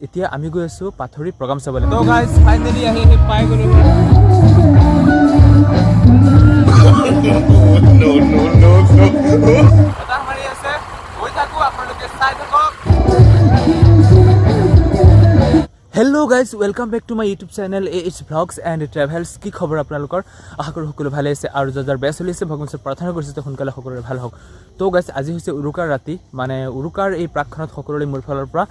এতিয়া আমি গৈ আছো পাথৰি প্ৰগ্ৰাম চাবলৈ। তো গাইজ ফাইনেলি আহি পাই গলো। এটা মাৰি আছে, গৈ থাকো, আপোনালোকে চাই থাকক। Hello' guys, welcome back to my YouTube channel AH Vlogs and travels. কি খবৰ আপোনালোকৰ? আশা কৰোঁ সকলো ভালে আছে আৰু যাৰ বেয়া চলি আছে ভগৱানৰ প্ৰাৰ্থনা কৰিছোঁ যে সোনকালে সকলোৰে ভাল হওক। তো গাইজ, আজি হৈছে উৰুকাৰ ৰাতি, মানে উৰুকাৰ এই প্ৰাকখনত সকলোৰে মোৰ ফালৰ পৰা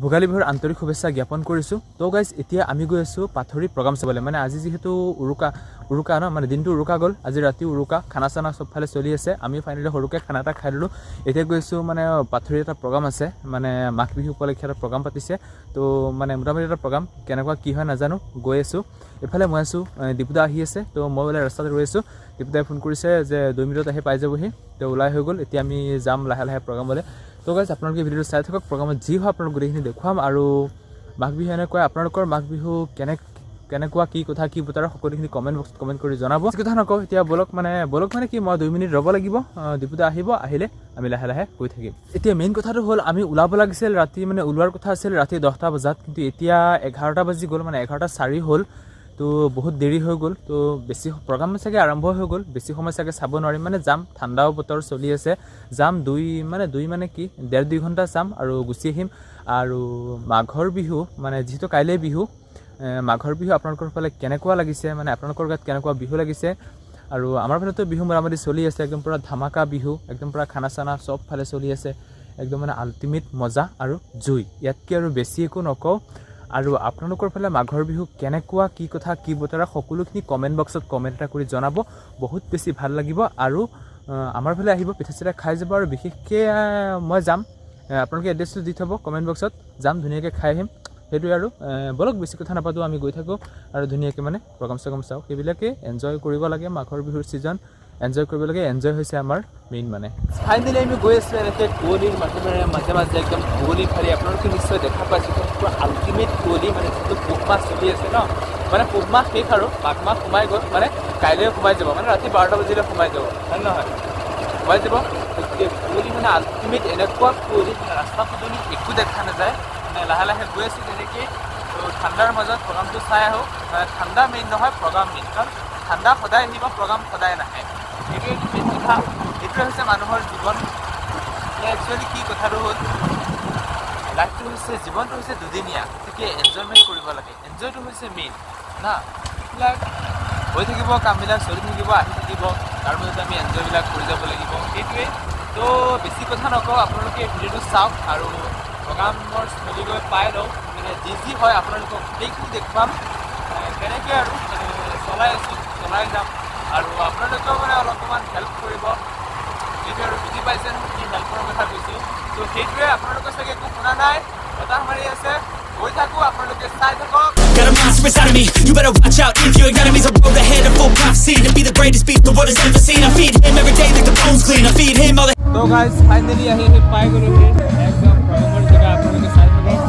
ভোগালী বিহুৰ আন্তৰিক শুভেচ্ছা জ্ঞাপন কৰিছোঁ। তো গাইজ, এতিয়া আমি গৈ আছোঁ পাথৰি প্ৰগ্ৰাম চাবলৈ। মানে আজি যিহেতু উৰুকা ন, মানে দিনটো উৰুকা গ'ল, আজি ৰাতি উৰুকা, খানা চানা চবফালে চলি আছে। আমি ফাইনেলি সৰুকৈ খানা এটা খাই দিলোঁ। এতিয়া গৈছোঁ মানে পাথৰি এটা প্ৰগ্ৰাম আছে, মানে মাঘ বিহু উপলক্ষে এটা প্ৰগ্ৰাম পাতিছে। তো মানে মোটামুটি এটা প্ৰগ্ৰাম কেনেকুৱা কি হয় নাজানো, গৈ আছোঁ। এইফালে মই আছোঁ, দীপুদা আহি আছে। তো মই বোলে ৰাস্তাতে ৰৈ আছোঁ। দীপুদাই ফোন কৰিছে যে 2 মিনিটত আহি পাই যাবহি। তো ওলাই হৈ গ'ল। এতিয়া আমি যাম লাহে লাহে প্ৰগ্ৰামলৈ। তো গাইজ, আপোনালোকে ভিডিঅ'টো চাই থাকক। প্ৰগ্ৰামত যি হয় আপোনালোক গোটেইখিনি দেখুৱাম। আৰু মাঘ বিহু এনেকুৱা, আপোনালোকৰ মাঘ বিহু কেনেকুৱা কি কথা কি বতৰা সকলোখিনি কমেণ্ট বক্সত কমেণ্ট কৰি জনাব। কথা নকওঁ, এতিয়া বলক মানে কি মই 2 মিনিট ৰ'ব লাগিব। দীপুদা আহিলে আমি লাহে লাহে গৈ থাকিম। এতিয়া মেইন কথাটো হ'ল, আমি ওলাব লাগিছিল ৰাতি, মানে ওলোৱাৰ কথা আছিল ৰাতি 10টা বজাত, কিন্তু এতিয়া 11টা বাজি গ'ল, মানে 11:04 হ'ল। তো বহুত দেৰি হৈ গ'ল। তো বেছি প্ৰগ্ৰাম চাগে আৰম্ভ হৈ গ'ল, বেছি সময় চাগে চাব নোৱাৰিম। মানে যাম, ঠাণ্ডাও বতৰ চলি আছে, যাম 1.5-2 ঘণ্টা চাম আৰু গুচি আহিম। আৰু মাঘৰ বিহু, মানে যিহেতু কাইলৈ বিহু, মাঘৰ বিহু আপোনালোকৰ ফালে কেনেকুৱা লাগিছে, মানে আপোনালোকৰ গাত কেনেকুৱা বিহু লাগিছে। আৰু আমাৰ ফালেতো বিহু মোটামুটি চলি আছে, একদম পূৰা ধামাকা বিহু, একদম পূৰা খানা চানা চব ফালে চলি আছে, একদম মানে আল্টিমেট মজা আৰু জুই, ইয়াতকৈ আৰু বেছি একো নকওঁ। আৰু আপোনালোকৰ ফালে মাঘৰ বিহু কেনেকুৱা কি কথা কি বতৰা সকলোখিনি কমেণ্ট বক্সত কমেণ্ট এটা কৰি জনাব, বহুত বেছি ভাল লাগিব। আৰু আমাৰ ফালে আহিব, পিঠা চিঠা খাই যাব। আৰু বিশেষকৈ মই যাম, আপোনালোকে এড্ৰেছটো দি থ'ব কমেণ্ট বক্সত, যাম ধুনীয়াকৈ খাই আহিম। সেইটোৱে আৰু বলক বেছি কথা নাপাতোঁ, আমি গৈ থাকোঁ আৰু ধুনীয়াকৈ মানে প্ৰগ্ৰাম চগ্ৰাম চাওঁ। সেইবিলাকেই এনজয় কৰিব লাগে, মাঘৰ বিহুৰ ছিজন এনজয় কৰিব লাগে। এনজয় হৈছে আমাৰ মেইন। মানে ফাইনেলি আমি গৈ আছোঁ এনেকৈ কুঁৱলীৰ মাজে মাজে একদম কুঁৱলী ফালি, আপোনালোকে নিশ্চয় দেখা পাইছোঁ পূৰা আল্টিমেট কুঁৱলী। মানে যিটো পুহ মাহ চলি আছে ন, মানে পুহ মাহ শেষ আৰু মাঘ মাহ সোমাই গ'ল, মানে কাইলৈ সোমাই যাব, মানে ৰাতি 12টা বজিলে সোমাই যাব, হয় নহয়, সোমাই যাব। কুঁৱলী মানে আল্টিমেট এনেকুৱা কুঁৱলী, ৰাস্তা পদূলি একো দেখা নাযায়। মানে লাহে লাহে গৈ আছোঁ তেনেকৈ। তো ঠাণ্ডাৰ মাজত প্ৰগ্ৰামটো চাই আহোঁ। ঠাণ্ডা মেইন নহয়, প্ৰগ্ৰাম মেইন, কাৰণ ঠাণ্ডা সদায় আহিব, প্ৰগ্ৰাম সদায় নাহে। এইটোৱে মেইন কথা, এইটোৱে হৈছে মানুহৰ জীৱন। একচুৱেলি কি কথাটো হ'ল, লাইফটো হৈছে, জীৱনটো হৈছে দুদিনীয়া, গতিকে এনজয়মেণ্ট কৰিব লাগে। এনজয়টো হৈছে মেইন না। এইবিলাক হৈ থাকিব, কামবিলাক চলি থাকিব, আহি থাকিব, তাৰ মাজতে আমি এনজয়বিলাক কৰি যাব লাগিব, সেইটোৱে। তো বেছি কথা নকওঁ, আপোনালোকে ভিডিঅ'টো চাওক আৰু প্ৰগ্ৰামৰ স্থলী গৈ পাই লওঁ। মানে যি হয় আপোনালোকক গোটেইখিনি দেখুৱাম, তেনেকৈ আৰু চলাই আছোঁ, চলাই যাম। আৰু আপোনালোকেও মানে অলপমান হেল্প কৰিব, সেইটো আৰু বুজি পাইছে নহয় কি হেল্পৰ কথা কৈছোঁ। তো সেইটোৱে, আপোনালোকে চাগে একো শুনা নাই, বতাহ মাৰি আছে, গৈ থাকোঁ, আপোনালোকে চাই থাকক। Got a monster inside of me, you better watch out. If your enemy's a road ahead, a full prophecy to be the greatest beast the world has ever seen. I feed him every day like the bones clean. I feed him all the. তো guys, finally আহি পাই গ'লোহি একদম প্ৰগ্ৰামৰ জেগা, আপোনালোকে চাই থাকক।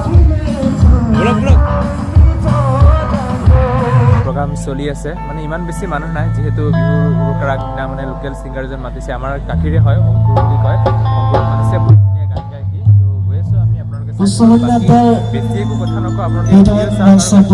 Programme চলি আছে, মানে ইমান বেছি মানুহ নাই, যিহেতু বিহুৰ উৰুকাৰ আগদিনা মানে লোকেল ছিংগাৰ এজন মাতিছে, আমাৰ কাষীৰে হয়, অংকুৰ বুলি কয়। অংকুৰক মাতিছে, বহুত ধুনীয়া গান গাই সি। তো গৈ আছোঁ আমি, আপোনালোকে বেছি একো কথা নকওঁ, আপোনালোকে ভিডিঅ' চাওক।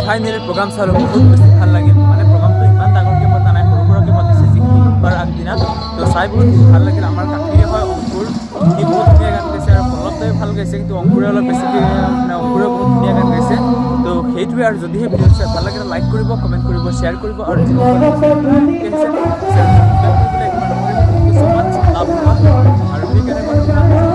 ফাইনেলি প্ৰগ্ৰাম চালোঁ বহুত বেছি ভাল লাগিল মানে প্ৰগ্ৰামটো ইমান ডাঙৰকৈ পতা নাই সৰু সুৰাকৈ পাতিছে যিবাৰ আগদিনা তো চাই বহুত ভাল লাগিল আমাৰ কাষেৰে হয় অংকুৰ সি বহুত ধুনীয়া গান গাইছে আৰু পল্লৱটোৱে ভাল গাইছে কিন্তু অংকুৰে অলপ বেছিকৈ মানে অংকুৰে বহুত ধুনীয়া গান গাইছে তো সেইটোৱে আৰু যদিহে ভিডিঅ' চাই ভাল লাগিলে লাইক কৰিব কমেণ্ট কৰিব শ্বেয়াৰ কৰিব আৰু আৰু সেইকাৰণে